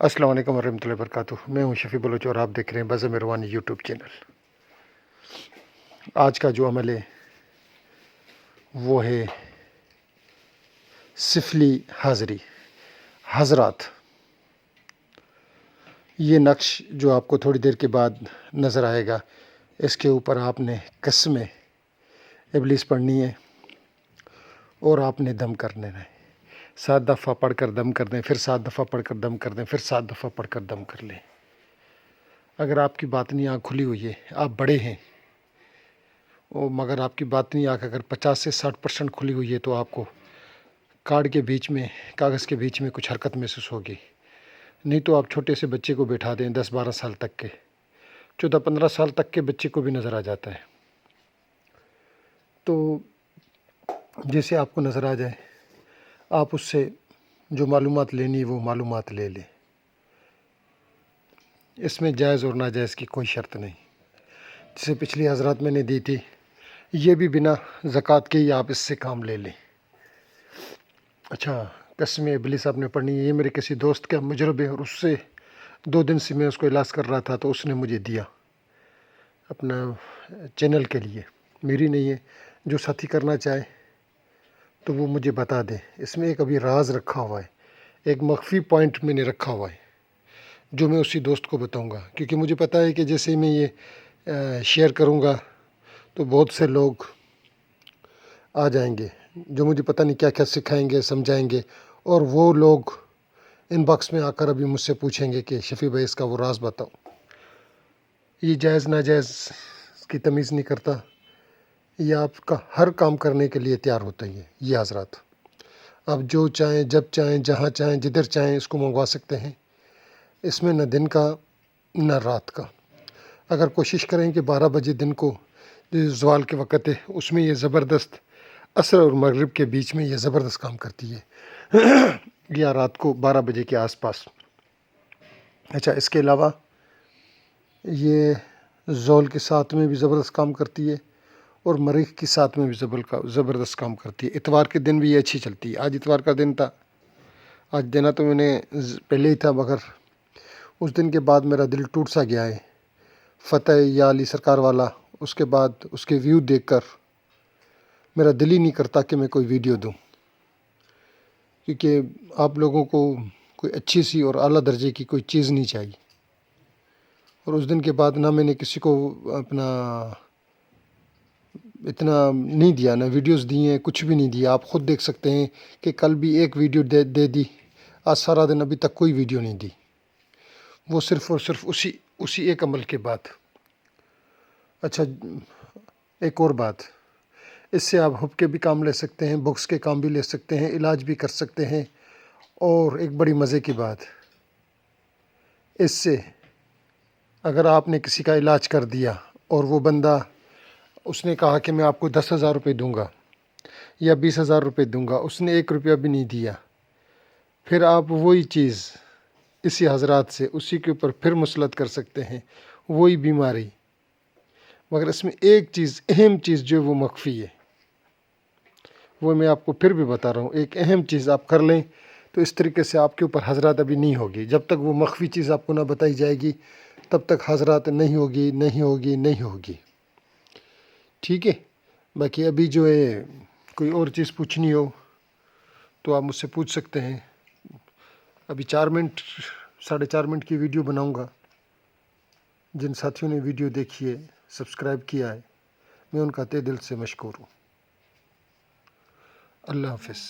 السلام علیکم ورحمۃ اللہ وبرکاتہ۔ میں ہوں شفیع بلوچ اور آپ دیکھ رہے ہیں بزم روانی یوٹیوب چینل۔ آج کا جو عمل ہے وہ ہے سفلی حاضری۔ حضرات، یہ نقش جو آپ کو تھوڑی دیر کے بعد نظر آئے گا، اس کے اوپر آپ نے قسم ابلیس پڑھنی ہے اور آپ نے دم کرنے ہے۔ 7 دفعہ پڑھ کر دم کر دیں، پھر 7 دفعہ پڑھ کر دم کر دیں، پھر 7 دفعہ پڑھ کر دم کر لیں۔ اگر آپ کی باطنی آنکھ کھلی ہوئی ہے، آپ بڑے ہیں، مگر آپ کی باطنی آنکھ اگر 50 سے 60% کھلی ہوئی ہے تو آپ کو کارڈ کے بیچ میں، کاغذ کے بیچ میں کچھ حرکت محسوس ہوگی۔ نہیں تو آپ چھوٹے سے بچے کو بٹھا دیں، 10-12 سال تک کے، 14-15 سال تک کے بچے کو بھی نظر آ جاتا ہے۔ تو جیسے آپ کو نظر آ جائے، آپ اس سے جو معلومات لینی وہ معلومات لے لیں۔ اس میں جائز اور ناجائز کی کوئی شرط نہیں۔ جسے پچھلی حضرات میں نے دی تھی، یہ بھی بنا زکوٰۃ کے ہی آپ اس سے کام لے لیں۔ اچھا، قسم ابلیس آپ نے پڑھنی ہے۔ یہ میرے کسی دوست کا مجرب ہے، اور اس سے 2 دن سے میں اس کو علاج کر رہا تھا، تو اس نے مجھے دیا اپنا چینل کے لیے، میری نہیں ہے۔ جو ساتھی کرنا چاہے تو وہ مجھے بتا دیں۔ اس میں ایک ابھی راز رکھا ہوا ہے، ایک مخفی پوائنٹ میں نے رکھا ہوا ہے، جو میں اسی دوست کو بتاؤں گا، کیونکہ مجھے پتہ ہے کہ جیسے میں یہ شیئر کروں گا تو بہت سے لوگ آ جائیں گے جو مجھے پتہ نہیں کیا کیا سکھائیں گے، سمجھائیں گے، اور وہ لوگ ان باکس میں آ کر ابھی مجھ سے پوچھیں گے کہ شفیع بھائی اس کا وہ راز بتاؤ۔ یہ جائز ناجائز کی تمیز نہیں کرتا، یہ آپ کا ہر کام کرنے کے لیے تیار ہوتا ہے۔ یہ حضرات، آپ جو چاہیں، جب چاہیں، جہاں چاہیں، جدھر چاہیں اس کو منگوا سکتے ہیں۔ اس میں نہ دن کا نہ رات کا۔ اگر کوشش کریں کہ 12 بجے دن کو، جو زوال کے وقت ہے، اس میں یہ زبردست، عصر اور مغرب کے بیچ میں یہ زبردست کام کرتی ہے، یا رات کو 12 بجے کے آس پاس۔ اچھا، اس کے علاوہ یہ زول کے ساتھ میں بھی زبردست کام کرتی ہے، اور مریخ کے ساتھ میں بھی زبردست کام کرتی ہے۔ اتوار کے دن بھی یہ اچھی چلتی ہے۔ آج اتوار کا دن تھا، آج دینا تو میں نے پہلے ہی تھا، مگر اس دن کے بعد میرا دل ٹوٹ سا گیا ہے۔ فتح یا علی سرکار والا، اس کے بعد اس کے ویو دیکھ کر میرا دل ہی نہیں کرتا کہ میں کوئی ویڈیو دوں، کیونکہ آپ لوگوں کو کوئی اچھی سی اور اعلیٰ درجے کی کوئی چیز نہیں چاہیے۔ اور اس دن کے بعد نہ میں نے کسی کو اپنا اتنا نہیں دیا، نہ ویڈیوز دی ہیں، کچھ بھی نہیں دیا۔ آپ خود دیکھ سکتے ہیں کہ کل بھی ایک ویڈیو دے دی، آج سارا دن ابھی تک کوئی ویڈیو نہیں دی، وہ صرف اور صرف اسی ایک عمل کے بعد۔ اچھا، ایک اور بات، اس سے آپ حب کے بھی کام لے سکتے ہیں، بکس کے کام بھی لے سکتے ہیں، علاج بھی کر سکتے ہیں۔ اور ایک بڑی مزے کی بات، اس سے اگر آپ نے کسی کا علاج کر دیا اور وہ بندہ، اس نے کہا کہ میں آپ کو 10,000 روپے دوں گا یا 20,000 روپے دوں گا، اس نے 1 روپیہ بھی نہیں دیا، پھر آپ وہی چیز اسی حضرات سے اسی کے اوپر پھر مسلط کر سکتے ہیں، وہی بیماری۔ مگر اس میں ایک چیز، اہم چیز جو وہ مخفی ہے، وہ میں آپ کو پھر بھی بتا رہا ہوں۔ ایک اہم چیز آپ کر لیں تو اس طریقے سے آپ کے اوپر حضرات ابھی نہیں ہوگی۔ جب تک وہ مخفی چیز آپ کو نہ بتائی جائے گی، تب تک حضرات نہیں ہوگی، نہیں ہوگی، نہیں ہوگی۔ ٹھیک ہے؟ باقی ابھی جو ہے کوئی اور چیز پوچھنی ہو تو آپ مجھ سے پوچھ سکتے ہیں۔ ابھی 4 منٹ، 4.5 منٹ کی ویڈیو بناؤں گا۔ جن ساتھیوں نے ویڈیو دیکھی ہے، سبسکرائب کیا ہے، میں ان کا تہ دل سے مشکور ہوں۔ اللہ حافظ۔